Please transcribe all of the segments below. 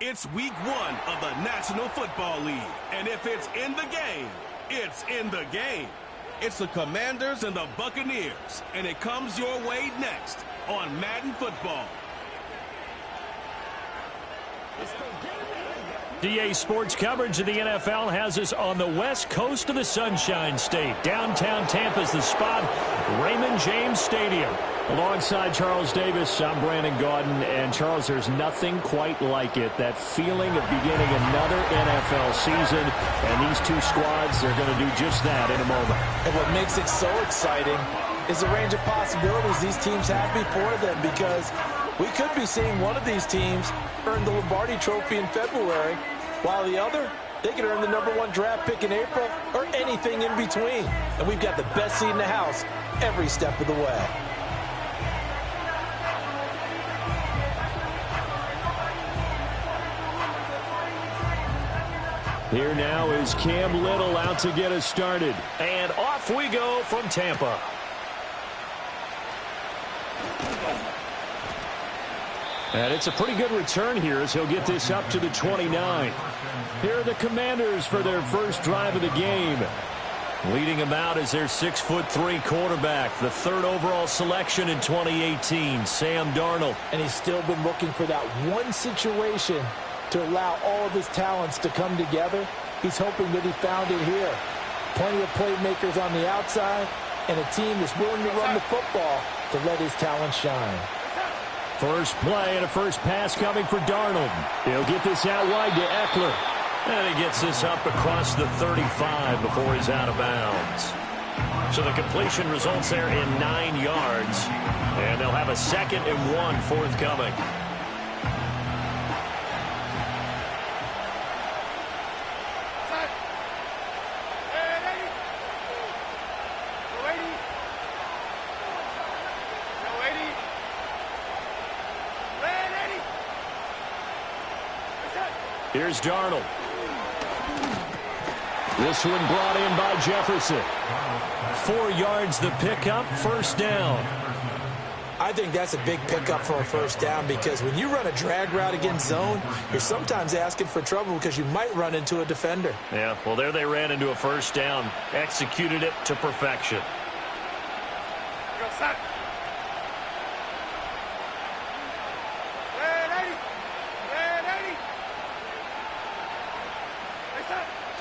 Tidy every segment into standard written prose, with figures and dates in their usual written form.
It's week 1 of the National Football League. And if it's in the game, it's in the game. It's the Commanders and the Buccaneers. And it comes your way next on Madden Football. DA Sports coverage of the NFL has us on the west coast of the Sunshine State. Downtown Tampa's the spot, Raymond James Stadium. Alongside Charles Davis, I'm Brandon Gaudin. And Charles, there's nothing quite like it. That feeling of beginning another NFL season. And these two squads are going to do just that in a moment. And what makes it so exciting is the range of possibilities these teams have before them, because we could be seeing one of these teams earn the Lombardi Trophy in February, while the other, they could earn the #1 draft pick in April, or anything in between. And we've got the best seat in the house every step of the way. Here now is Cam Little out to get us started. And off we go from Tampa. And it's a pretty good return here as he'll get this up to the 29. Here are the Commanders for their first drive of the game. Leading them out is their 6'3" quarterback, the 3rd overall selection in 2018, Sam Darnold. And he's still been looking for that one situation to allow all of his talents to come together. He's hoping that he found it here. Plenty of playmakers on the outside, and a team that's willing to run the football to let his talent shine. First play and a first pass coming for Darnold. He'll get this out wide to Eckler. And he gets this up across the 35 before he's out of bounds. So the completion results there in 9 yards. And they'll have a 2nd and 1 forthcoming. Here's Darnold. This one brought in by Jefferson. 4 yards the pickup, first down. I think that's a big pickup for a first down, because when you run a drag route against zone, you're sometimes asking for trouble because you might run into a defender. Yeah, well, there they ran into a first down. Executed it to perfection. Go, son.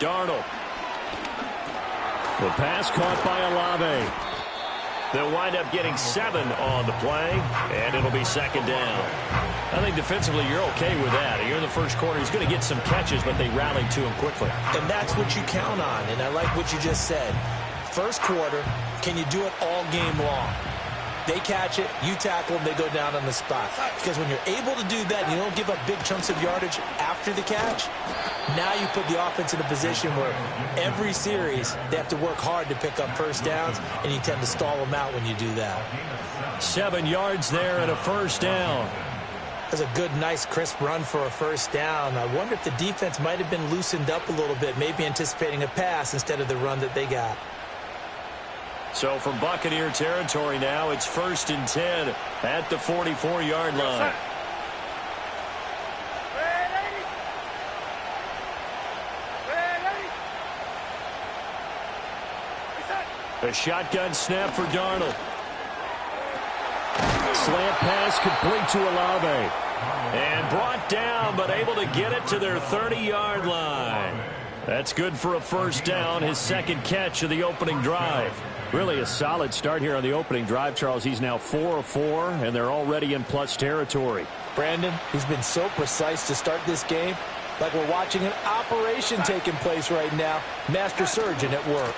Darnold. The pass caught by Olave. They'll wind up getting 7 on the play, and it'll be 2nd down. I think defensively you're okay with that. You're in the first quarter. He's going to get some catches, but they rallied to him quickly. And that's what you count on, and I like what you just said. First quarter, can you do it all game long? They catch it, you tackle them, they go down on the spot. Because when you're able to do that, you don't give up big chunks of yardage after the catch. Now you put the offense in a position where every series they have to work hard to pick up first downs, and you tend to stall them out when you do that. 7 yards there and a first down. That's a good, nice, crisp run for a first down. I wonder if the defense might have been loosened up a little bit, maybe anticipating a pass instead of the run that they got. So from Buccaneer territory now, it's 1st and 10 at the 44-yard line. A shotgun snap for Darnold. Slant pass complete to Olave. And brought down, but able to get it to their 30-yard line. That's good for a first down, his 2nd catch of the opening drive. Really a solid start here on the opening drive, Charles. He's now 4 of 4, and they're already in plus territory. Brandon, he's been so precise to start this game, like we're watching an operation taking place right now. Master surgeon at work.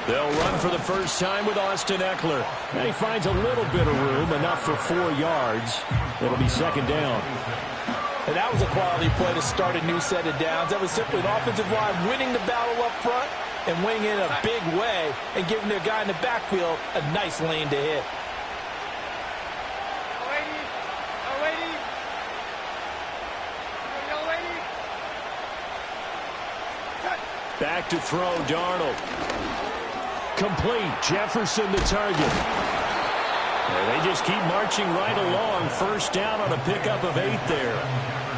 They'll run for the first time with Austin Eckler. And he finds a little bit of room, enough for 4 yards. It'll be 2nd down. And that was a quality play to start a new set of downs. That was simply an offensive line winning the battle up front and winning in a big way and giving their guy in the backfield a nice lane to hit. Back to throw, Darnold. Complete. Jefferson the target. And they just keep marching right along. First down on a pickup of 8 there.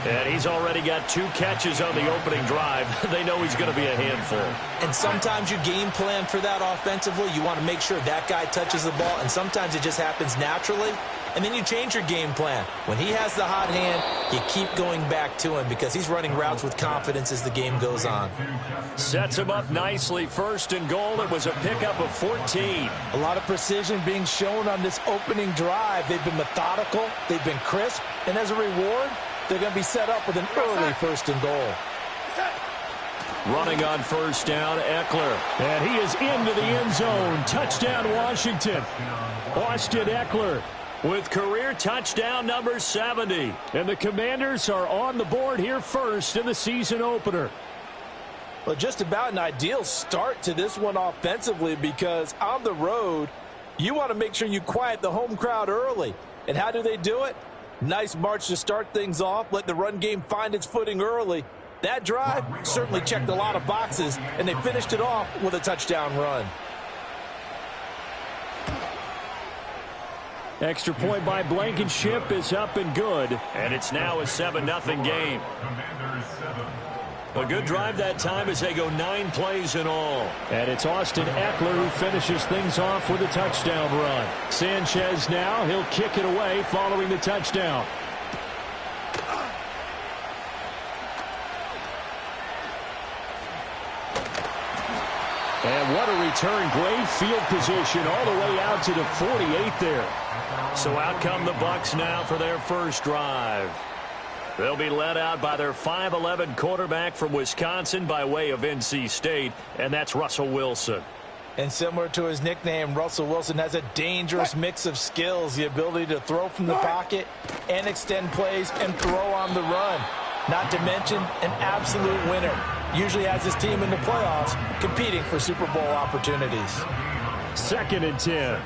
And he's already got 2 catches on the opening drive. They know he's going to be a handful. And sometimes you game plan for that offensively. You want to make sure that guy touches the ball, and sometimes it just happens naturally. And then you change your game plan. When he has the hot hand, you keep going back to him because he's running routes with confidence as the game goes on. Sets him up nicely. First and goal. It was a pickup of 14. A lot of precision being shown on this opening drive. They've been methodical. They've been crisp. And as a reward, they're going to be set up with an early first and goal. Running on first down, Eckler. And he is into the end zone. Touchdown, Washington. Austin Eckler with career touchdown number 70. And the Commanders are on the board here first in the season opener. Well, just about an ideal start to this one offensively because on the road, you want to make sure you quiet the home crowd early. And how do they do it? Nice march to start things off. Let the run game find its footing early. That drive certainly checked a lot of boxes, and they finished it off with a touchdown run. Extra point by Blankenship is up and good. And it's now a 7-0 game. A good drive that time as they go 9 plays in all. And it's Austin Eckler who finishes things off with a touchdown run. Sanchez now, he'll kick it away following the touchdown. And what a return. Great field position all the way out to the 48 there. So out come the Bucs now for their first drive. They'll be led out by their 5'11" quarterback from Wisconsin by way of NC State, and that's Russell Wilson. And similar to his nickname, Russell Wilson has a dangerous mix of skills, the ability to throw from the pocket and extend plays and throw on the run. Not to mention an absolute winner. Usually has his team in the playoffs competing for Super Bowl opportunities. 2nd and 10.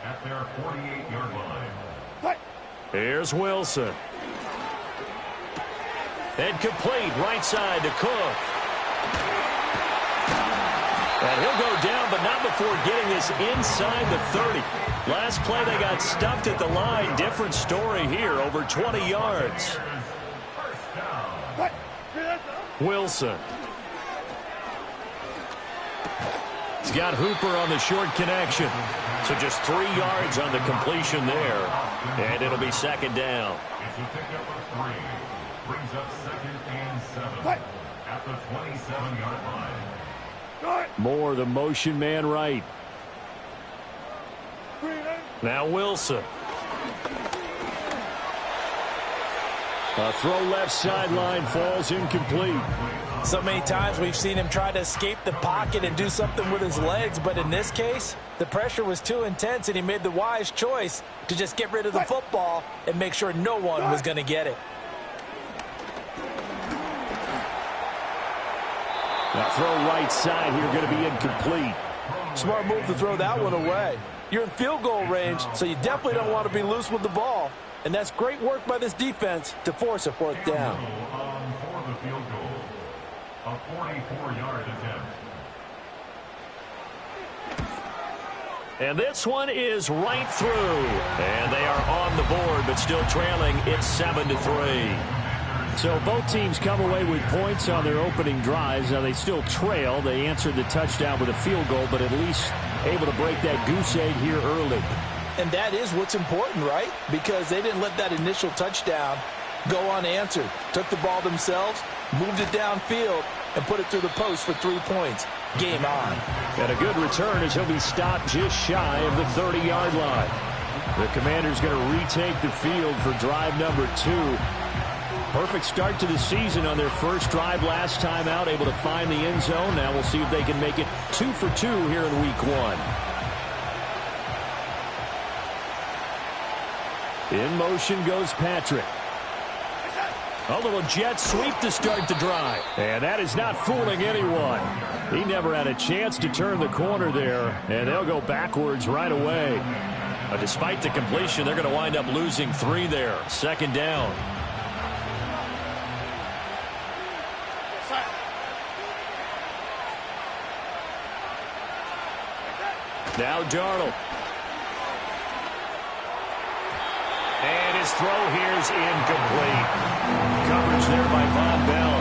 At their 48-yard line. Here's Wilson. And complete right side to Cook. And he'll go down, but not before getting this inside the 30. Last play, they got stuffed at the line. Different story here, over 20 yards. Wilson. He's got Hooper on the short connection. So just 3 yards on the completion there. And it'll be 2nd down. It's a pickup of 3. Brings up 2nd and 7 at the 27-yard line. More the motion man right. Now Wilson. A throw left sideline falls incomplete. So many times we've seen him try to escape the pocket and do something with his legs, but in this case, the pressure was too intense and he made the wise choice to just get rid of the football and make sure no one was going to get it. Now throw right side here going to be incomplete. Smart move to throw that one away. You're in field goal range, so you definitely don't want to be loose with the ball. And that's great work by this defense to force a 4th down. For the field goal, a 44-yard attempt. And this one is right through. And they are on the board, but still trailing. It's 7-3. So both teams come away with points on their opening drives. Now they still trail. They answered the touchdown with a field goal, but at least able to break that goose egg here early. And that is what's important, right? Because they didn't let that initial touchdown go unanswered. Took the ball themselves, moved it downfield, and put it through the post for 3 points. Game on. And a good return as he'll be stopped just shy of the 30-yard line. The Commanders going to retake the field for drive number 2. Perfect start to the season on their first drive last time out, able to find the end zone. Now we'll see if they can make it 2 for 2 here in week 1. In motion goes Patrick. A little jet sweep to start the drive. And that is not fooling anyone. He never had a chance to turn the corner there, and they'll go backwards right away. But despite the completion, they're going to wind up losing 3 there. 2nd down. Now Darnold. And his throw here is incomplete. Coverage there by Von Bell.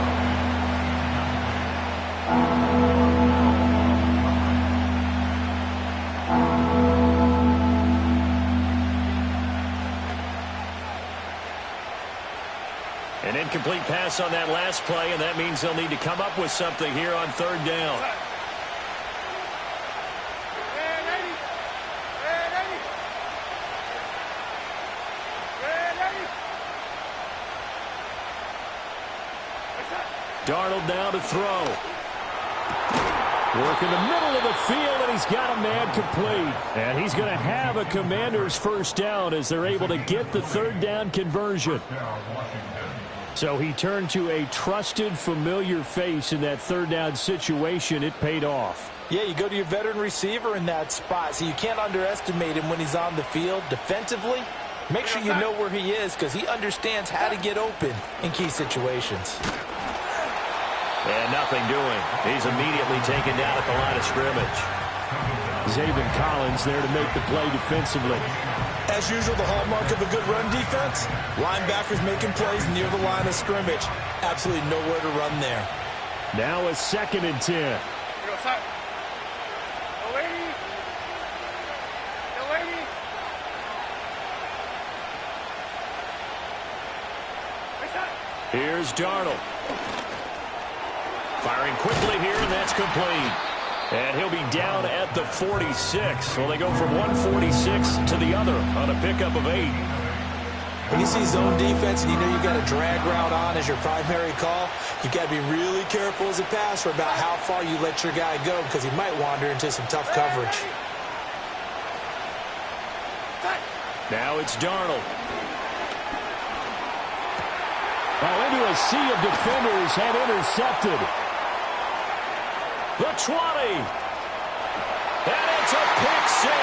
An incomplete pass on that last play, and that means they'll need to come up with something here on third down. Darnold now to throw. Work in the middle of the field, and he's got a man complete. And he's going to have a Commanders first down as they're able to get the third down conversion. So he turned to a trusted, familiar face in that third down situation. It paid off. Yeah, you go to your veteran receiver in that spot, so you can't underestimate him when he's on the field defensively. Make sure you know where he is because he understands how to get open in key situations. And nothing doing. He's immediately taken down at the line of scrimmage. Zaven Collins there to make the play defensively. As usual, the hallmark of a good run defense, linebackers making plays near the line of scrimmage. Absolutely nowhere to run there. Now a 2nd and 10. Here's Darnold. Firing quickly here, and that's complete. And he'll be down at the 46. Well, they go from 146 to the other on a pickup of 8. When you see zone defense and you know you've got a drag route on as your primary call, you've got to be really careful as a passer about how far you let your guy go because he might wander into some tough coverage. Now it's Darnold. Oh, into a sea of defenders and intercepted. The 20. And it's a pick 6.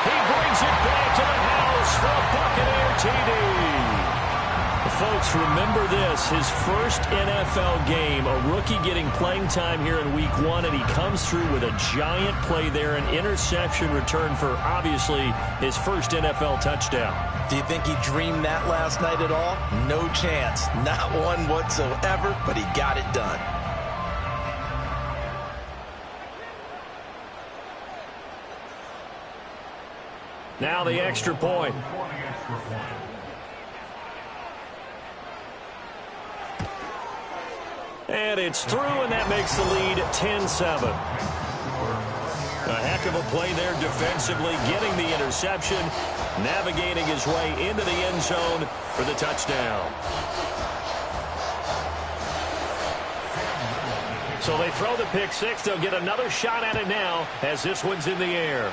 He brings it back to the house for a Buccaneer TD. Folks, remember this. His first NFL game, a rookie getting playing time here in week 1, and he comes through with a giant play there, an interception return for, obviously, his first NFL touchdown. Do you think he dreamed that last night at all? No chance. Not one whatsoever, but he got it done. Now the extra point. And it's through, and that makes the lead 10-7. A heck of a play there defensively, getting the interception, navigating his way into the end zone for the touchdown. So they throw the pick 6. They'll get another shot at it now as this one's in the air.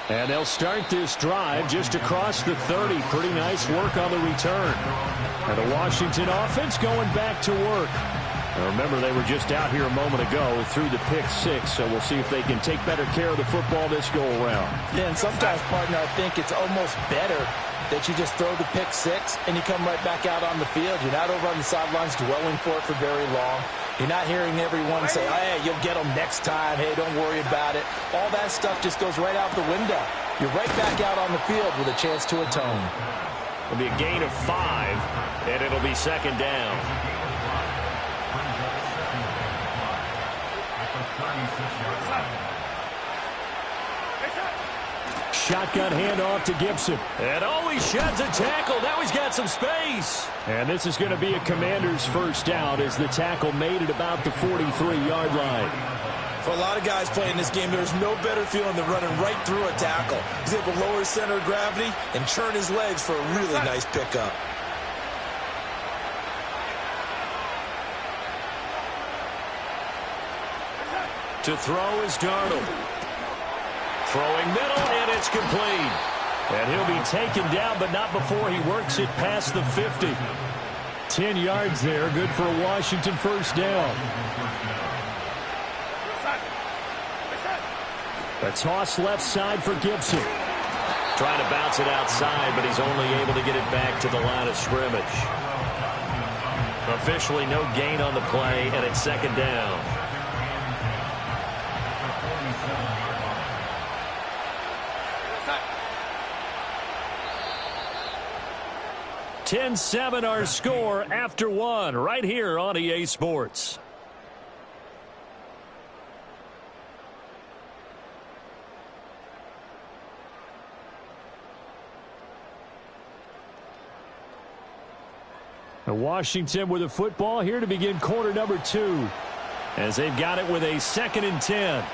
And they'll start this drive just across the 30. Pretty nice work on the return. And the Washington offense going back to work. Now remember, they were just out here a moment ago through the pick 6, so we'll see if they can take better care of the football this go-around. Yeah, and sometimes, partner, I think it's almost better that you just throw the pick 6 and you come right back out on the field. You're not over on the sidelines dwelling for it for very long. You're not hearing everyone say, hey, you'll get them next time. Hey, don't worry about it. All that stuff just goes right out the window. You're right back out on the field with a chance to atone. It'll be a gain of 5, and it'll be 2nd down. Shotgun handoff to Gibson. And he sheds a tackle. Now he's got some space. And this is going to be a Commander's first down as the tackle made it about the 43-yard line. For a lot of guys playing this game, there's no better feeling than running right through a tackle. He's able to lower his center of gravity and churn his legs for a really nice pickup. To throw is Darnold. Throwing middle, and it's complete. And he'll be taken down, but not before he works it past the 50. 10 yards there, good for a Washington first down. A toss left side for Gibson. Trying to bounce it outside, but he's only able to get it back to the line of scrimmage. Officially no gain on the play, and it's 2nd down. 10-7 our score after one right here on EA Sports. Washington with the football here to begin quarter number 2 as they've got it with a 2nd and 10.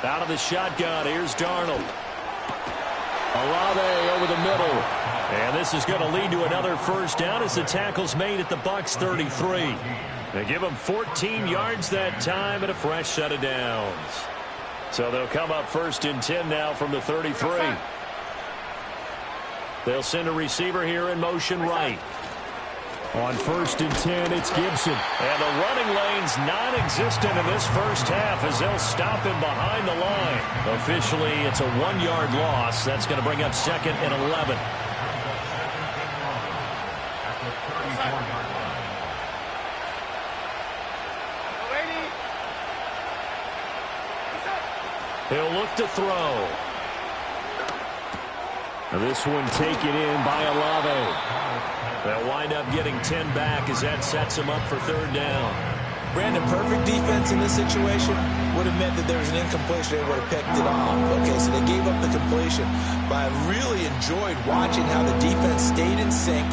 Out of the shotgun, here's Darnold. Olave over the middle. And this is going to lead to another first down as the tackle's made at the Bucs 33. They give them 14 yards that time and a fresh set of downs. So they'll come up 1st and 10 now from the 33. They'll send a receiver here in motion right. On 1st and 10, it's Gibson. And the running lane's non-existent in this first half as they'll stop him behind the line. Officially, it's a 1-yard loss. That's going to bring up 2nd and 11. He'll look to throw. This one taken in by Olave. They'll wind up getting 10 back as that sets them up for 3rd down. Brandon, perfect defense in this situation would have meant that there was an incompletion. They would have picked it off. Okay, so they gave up the completion. But I really enjoyed watching how the defense stayed in sync,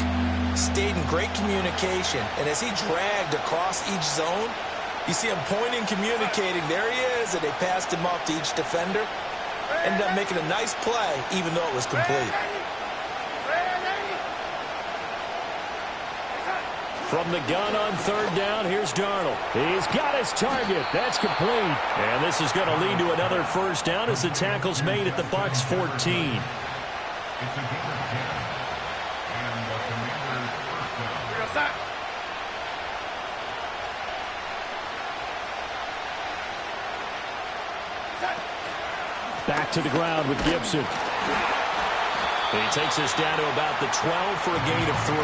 stayed in great communication. And as he dragged across each zone, you see him pointing, communicating. There he is, and they passed him off to each defender. Ended up making a nice play, even though it was complete. From the gun on 3rd down, here's Darnold. He's got his target. That's complete. And this is going to lead to another first down as the tackle's made at the Bucs 14. It's a game of 10. And the Commanders' first down. Back to the ground with Gibson. He takes us down to about the 12 for a gain of 3.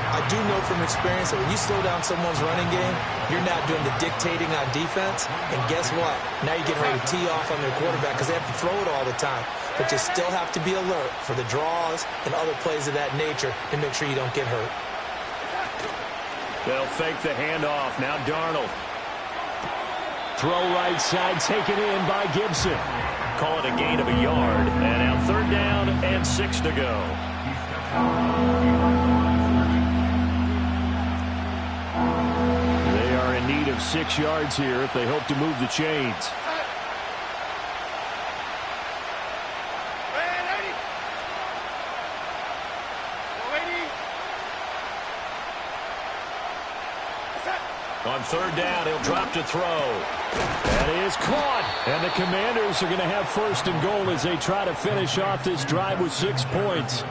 I do know from experience that when you slow down someone's running game, you're not doing the dictating on defense. And guess what? Now you're getting ready to tee off on their quarterback because they have to throw it all the time. But you still have to be alert for the draws and other plays of that nature and make sure you don't get hurt. They'll fake the handoff. Now Darnold. Throw right side taken in by Gibson. Call it a gain of a yard. And now 3rd down and 6 to go. They are in need of 6 yards here if they hope to move the chains. On 3rd down, he'll drop to throw. That is caught. And the Commanders are going to have 1st and goal as they try to finish off this drive with 6 points.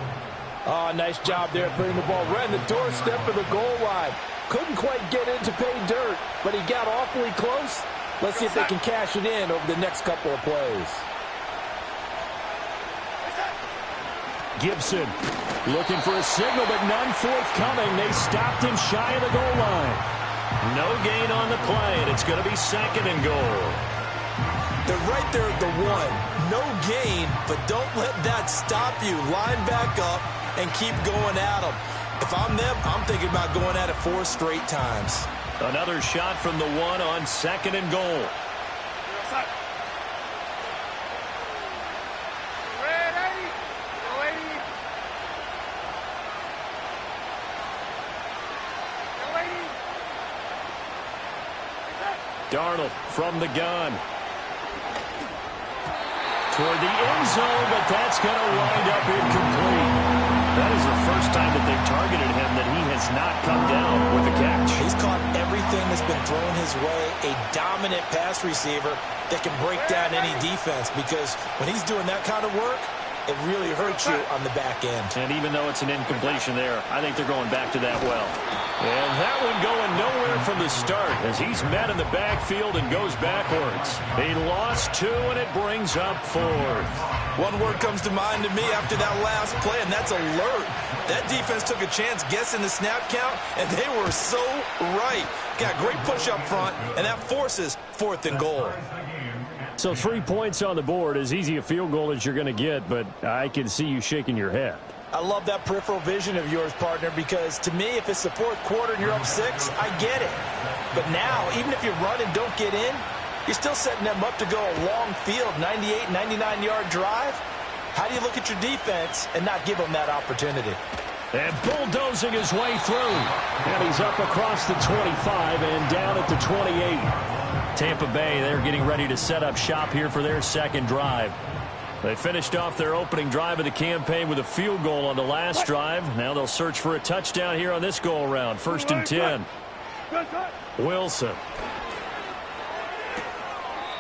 Oh, nice job there putting the ball right in the doorstep of the goal line. Couldn't quite get in to pay dirt, but he got awfully close. Let's see if they can cash it in over the next couple of plays. Gibson looking for a signal, but none forthcoming. They stopped him shy of the goal line. No gain on the play, and it's going to be 2nd and goal. They're right there at the 1. No gain, but don't let that stop you. Line back up and keep going at them. If I'm them, I'm thinking about going at it 4 straight times. Another shot from the 1 on 2nd and goal. Darnold from the gun. Toward the end zone, but that's going to wind up incomplete. That is the first time that they've targeted him that he has not come down with a catch. He's caught everything that's been thrown his way. A dominant pass receiver that can break down any defense, because when he's doing that kind of work, it really hurts you on the back end. And even though it's an incompletion there, I think they're going back to that well. And that one going nowhere from the start as he's met in the backfield and goes backwards. He lost 2, and it brings up 4th. One word comes to mind to me after that last play, and that's alert. That defense took a chance guessing the snap count, and they were so right. Got great push up front, and that forces 4th and goal. So 3 points on the board, as easy a field goal as you're going to get, but I can see you shaking your head. I love that peripheral vision of yours, partner, because to me, if it's the 4th quarter and you're up 6, I get it. But now, even if you run and don't get in, you're still setting them up to go a long field, 98, 99-yard drive. How do you look at your defense and not give them that opportunity? And bulldozing his way through. And he's up across the 25 and down at the 28. Tampa Bay, they're getting ready to set up shop here for their second drive. They finished off their opening drive of the campaign with a field goal on the last drive. Now they'll search for a touchdown here on this go-around. 1st and 10. Wilson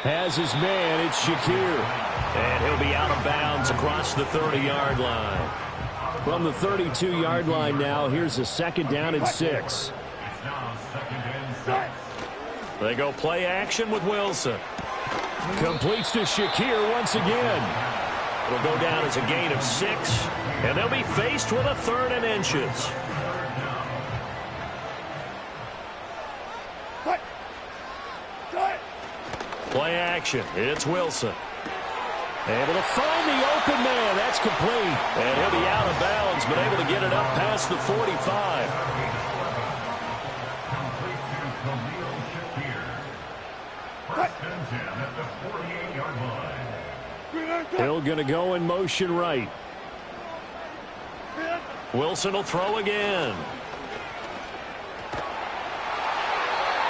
has his man. It's Shakir. And he'll be out of bounds across the 30-yard line. From the 32-yard line now, here's a 2nd down and 6. They go play action with Wilson. Completes to Shakir once again. It'll go down as a gain of 6, and they'll be faced with a 3rd and inches. Play action. It's Wilson. Able to find the open man. That's complete. And he'll be out of bounds, but able to get it up past the 45. Hill going to go in motion right. Wilson will throw again.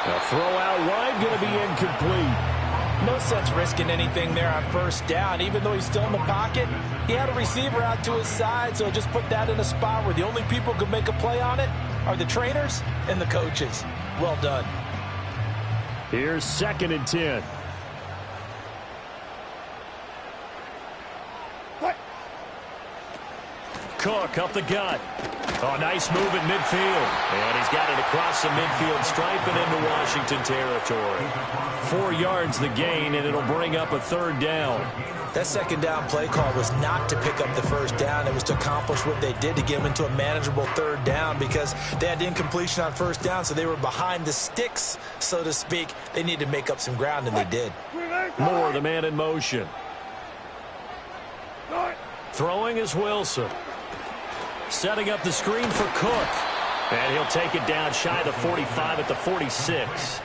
A throw out wide going to be incomplete. No sense risking anything there on 1st down. Even though he's still in the pocket, he had a receiver out to his side, so just put that in a spot where the only people who can make a play on it are the trainers and the coaches. Well done. Here's 2nd and 10. Cook up the gut. Oh, nice move at midfield. And he's got it across the midfield stripe and into Washington territory. 4 yards the gain, and it'll bring up a 3rd down. That 2nd down play call was not to pick up the 1st down. It was to accomplish what they did to get them into a manageable 3rd down because they had incompletion on 1st down, so they were behind the sticks, so to speak. They needed to make up some ground, and they did. Moore, the man in motion. Throwing is Wilson. Setting up the screen for Cook. And he'll take it down shy of the 45 at the 46.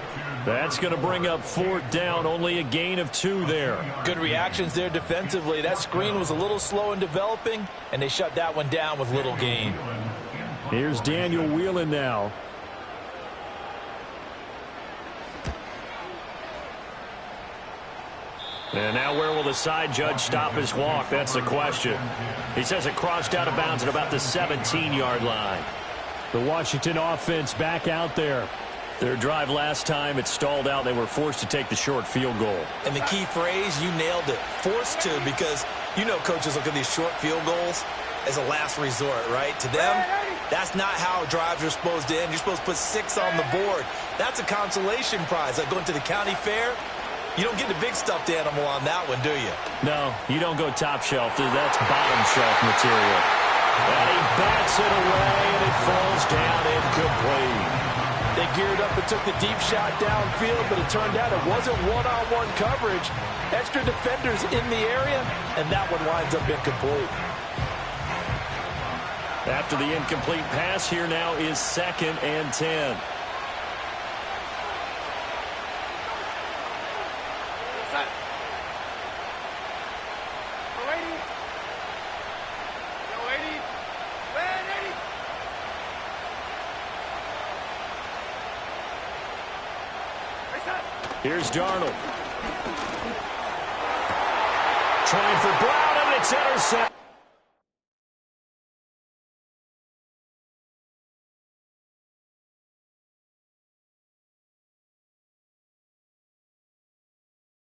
That's going to bring up 4th down. Only a gain of 2 there. Good reactions there defensively. That screen was a little slow in developing, and they shut that one down with little gain. Here's Daniel Whelan now. And now where will the side judge stop his walk? That's the question. He says it crossed out of bounds at about the 17-yard line. The Washington offense back out there. Their drive last time, it stalled out. They were forced to take the short field goal. And the key phrase, you nailed it. Forced to, because you know coaches look at these short field goals as a last resort, right? To them, that's not how drives are supposed to end. You're supposed to put 6 on the board. That's a consolation prize. Like going to the county fair, you don't get the big stuffed animal on that one, do you? No, you don't go top shelf. That's bottom shelf material. And he bats it away, and it falls down incomplete. They geared up and took the deep shot downfield, but it turned out it wasn't one-on-one coverage. Extra defenders in the area, and that one winds up incomplete. After the incomplete pass, here now is 2nd and 10. Here's Darnold. Trying for Brown, and it's intercepted.